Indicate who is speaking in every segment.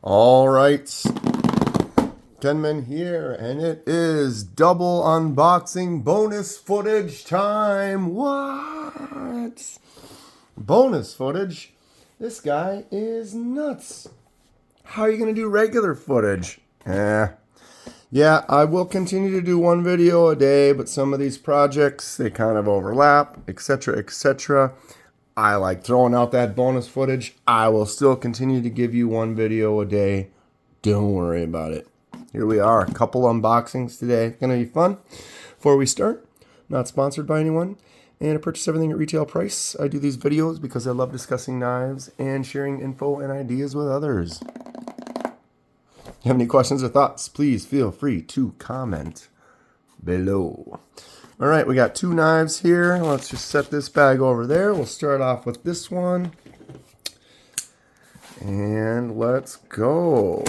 Speaker 1: All right, Kenman here, and it is double unboxing bonus footage time. What? Bonus footage? This guy is nuts. How are you going to do regular footage? Yeah, I will continue to do one video a day, but some of these projects, they kind of overlap, etc., etc. I like throwing out that bonus footage. I will still continue to give you one video a day. Don't worry about it. Here we are, a couple unboxings today. Gonna be fun. Before we start, not sponsored by anyone, and I purchase everything at retail price. I do these videos because I love discussing knives and sharing info and ideas with others. If you have any questions or thoughts, please feel free to comment below. All right, we got two knives here. Let's just set this bag over there. We'll start off with this one. And let's go.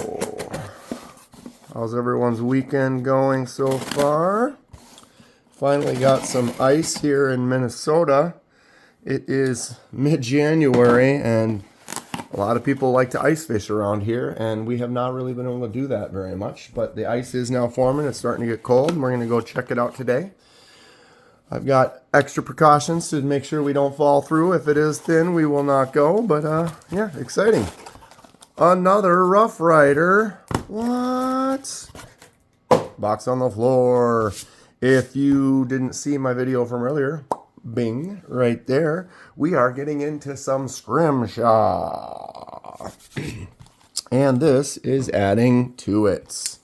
Speaker 1: How's everyone's weekend going so far? Finally got some ice here in Minnesota. It is mid-January, and a lot of people like to ice fish around here, and we have not really been able to do that very much. But the ice is now forming. It's starting to get cold, and we're going to go check it out today. I've got extra precautions to make sure we don't fall through. If it is thin, we will not go. But yeah, exciting. Another Rough Rider. What? Box on the floor. If you didn't see my video from earlier, bing, right there. We are getting into some Scrimshaw. And this is adding to it.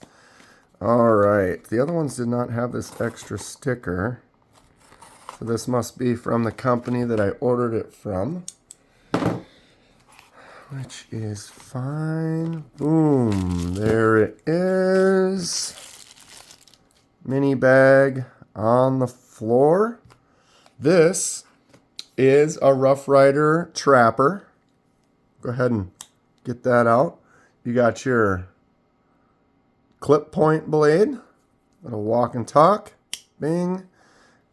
Speaker 1: All right. The other ones did not have this extra sticker. So this must be from the company that I ordered it from, which is fine. Boom, there it is. Mini bag on the floor. This is a Rough Rider Trapper. Go ahead and get that out. You got your clip point blade, little walk and talk, bing.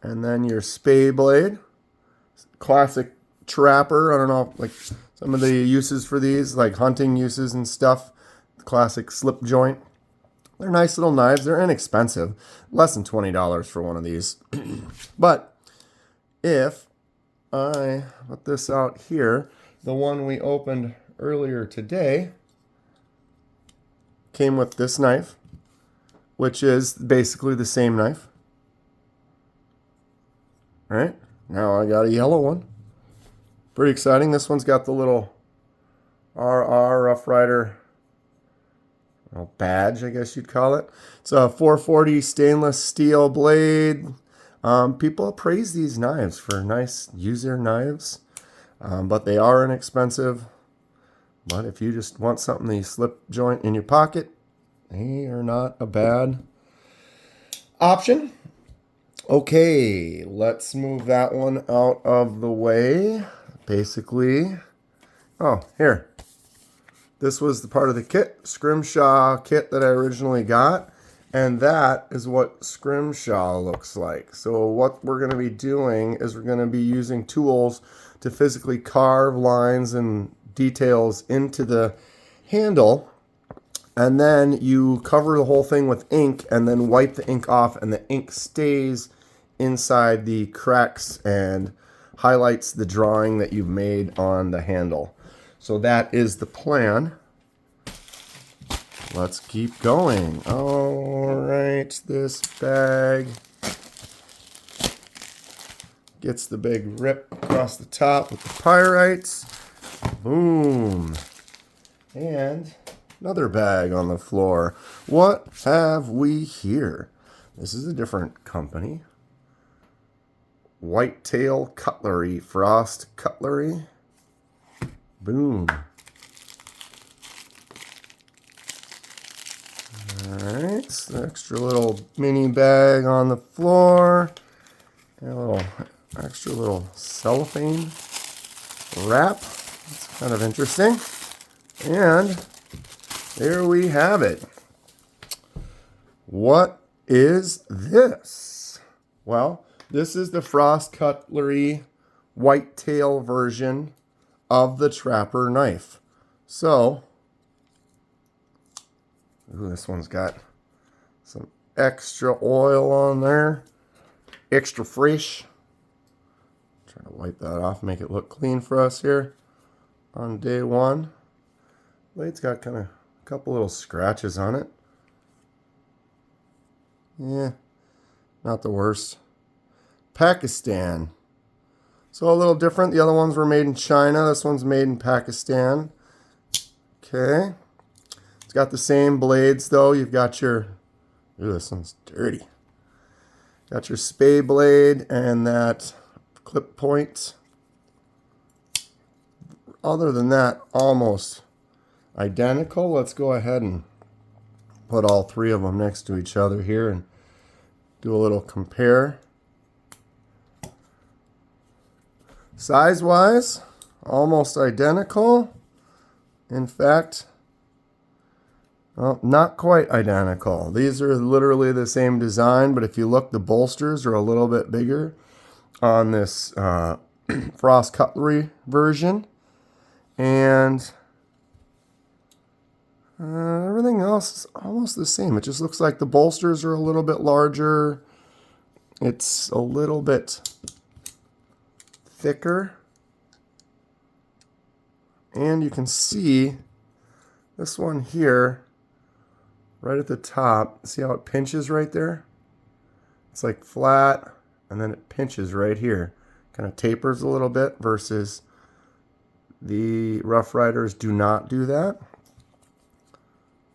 Speaker 1: And then your spay blade, classic trapper. I don't know, like some of the uses for these, like hunting uses and stuff. Classic slip joint. They're nice little knives. They're inexpensive. Less than $20 for one of these. But if I put this out here, the one we opened earlier today came with this knife, which is basically the same knife. All right, now I got a yellow one. Pretty exciting. This one's got the little RR Rough Rider badge, I guess you'd call it. It's a 440 stainless steel blade. People praise these knives for nice user knives, but they are inexpensive. But if you just want something that you slip joint in your pocket, they are not a bad option. Okay, let's move that one out of the way. Basically, oh, here. This was the part of the kit, Scrimshaw kit that I originally got. And that is what Scrimshaw looks like. So what we're going to be doing is we're going to be using tools to physically carve lines and details into the handle. And then you cover the whole thing with ink and then wipe the ink off, and the ink stays inside the cracks and highlights the drawing that you've made on the handle. So that is the plan. Let's keep going. All right, this bag gets the big rip across the top with the pyrites. Boom. And another bag on the floor. What have we here? This is a different company. Whitetail Cutlery, Frost Cutlery. Boom. Alright, so extra little mini bag on the floor. And a little extra little cellophane wrap. It's kind of interesting. And there we have it. What is this? Well, this is the Frost Cutlery whitetail version of the Trapper knife. So Ooh, this one's got some extra oil on there. Extra fresh. Try to wipe that off, make it look clean for us here on day one. Blade's got kind of a couple little scratches on it. Yeah, not the worst. Pakistan. So a little different. The other ones were made in China. This one's made in Pakistan. Okay. It's got the same blades though. You've got your, ooh, this one's dirty. Got your spay blade and that clip point. Other than that, almost identical. Let's go ahead and put all three of them next to each other here and do a little compare. Size-wise, almost identical. In fact, well, not quite identical. These are literally the same design, but if you look, the bolsters are a little bit bigger on this Frost Cutlery version. And everything else is almost the same. It just looks like the bolsters are a little bit larger. It's a little bit thicker. And you can see this one here, right at the top. See how it pinches right there? It's like flat, and then it pinches right here. Kind of tapers a little bit versus the Rough Riders do not do that.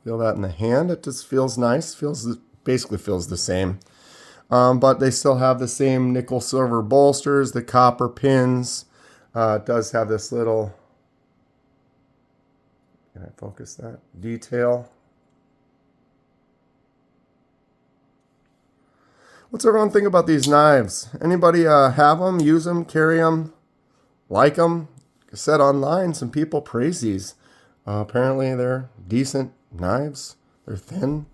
Speaker 1: Feel that in the hand. It just feels nice. Basically feels the same. But they still have the same nickel silver bolsters, the copper pins. It does have this little, can I focus that? Detail. What's everyone think about these knives? Anybody have them, use them, carry them, like them? Like I said, online, some people praise these. Apparently they're decent knives. They're thin.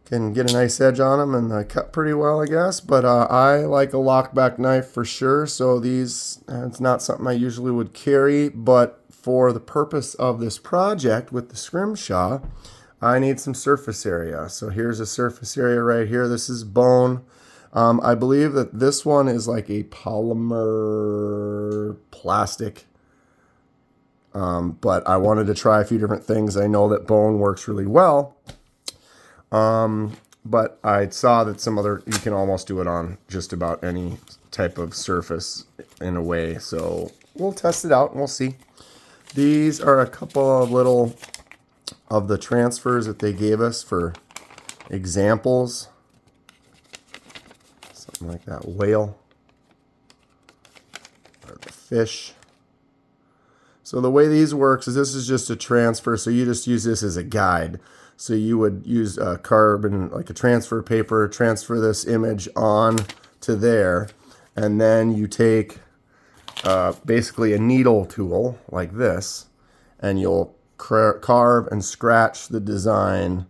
Speaker 1: Can get a nice edge on them and cut pretty well, I guess. But I like a lockback knife for sure. So these, it's not something I usually would carry. But for the purpose of this project with the Scrimshaw, I need some surface area. So here's a surface area right here. This is bone. I believe that this one is like a polymer plastic. But I wanted to try a few different things. I know that bone works really well. But I saw that some other, you can almost do it on just about any type of surface in a way. So we'll test it out and we'll see. These are a couple of little of the transfers that they gave us for examples. Something like that whale or the fish. So the way these works is this is just a transfer. So you just use this as a guide. So you would use a carbon, like a transfer paper, transfer this image on to there. And then you take basically a needle tool like this, and you'll carve and scratch the design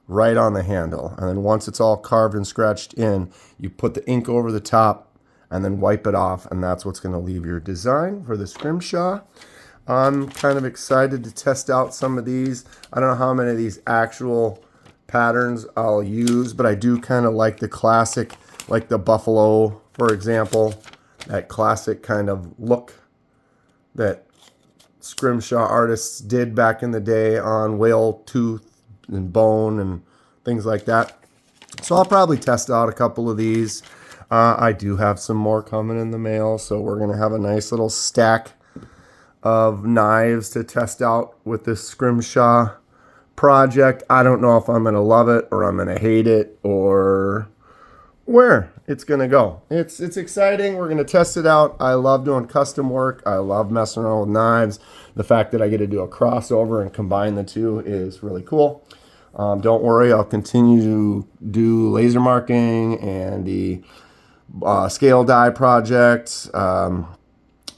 Speaker 1: right on the handle. And then once it's all carved and scratched in, you put the ink over the top and then wipe it off. And that's what's going to leave your design for the Scrimshaw. I'm kind of excited to test out some of these. I don't know how many of these actual patterns I'll use, but I do kind of like the classic, like the buffalo, for example, that classic kind of look that Scrimshaw artists did back in the day on whale tooth and bone and things like that. So I'll probably test out a couple of these. I do have some more coming in the mail, so we're going to have a nice little stack of knives to test out with this Scrimshaw project. I don't know if I'm going to love it or I'm going to hate it or where it's going to go. It's exciting. We're going to test it out. I love doing custom work. I love messing around with knives. The fact that I get to do a crossover and combine the two is really cool. Don't worry, I'll continue to do laser marking and the scale die project.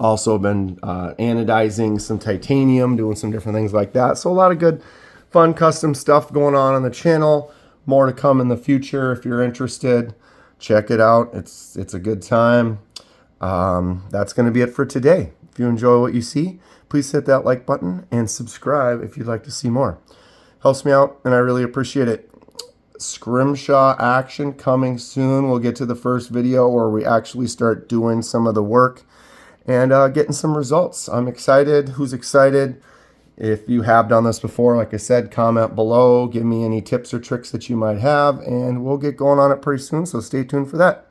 Speaker 1: Also been anodizing some titanium, doing some different things like that. So a lot of good, fun, custom stuff going on the channel. More to come in the future. If you're interested, check it out. It's a good time. That's going to be it for today. If you enjoy what you see, please hit that like button and subscribe if you'd like to see more. Helps me out, and I really appreciate it. Scrimshaw action coming soon. We'll get to the first video where we actually start doing some of the work and getting some results. I'm excited. Who's excited? If you have done this before, like I said, comment below. Give me any tips or tricks that you might have, and we'll get going on it pretty soon, so stay tuned for that.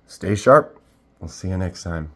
Speaker 1: Stay sharp. We'll see you next time.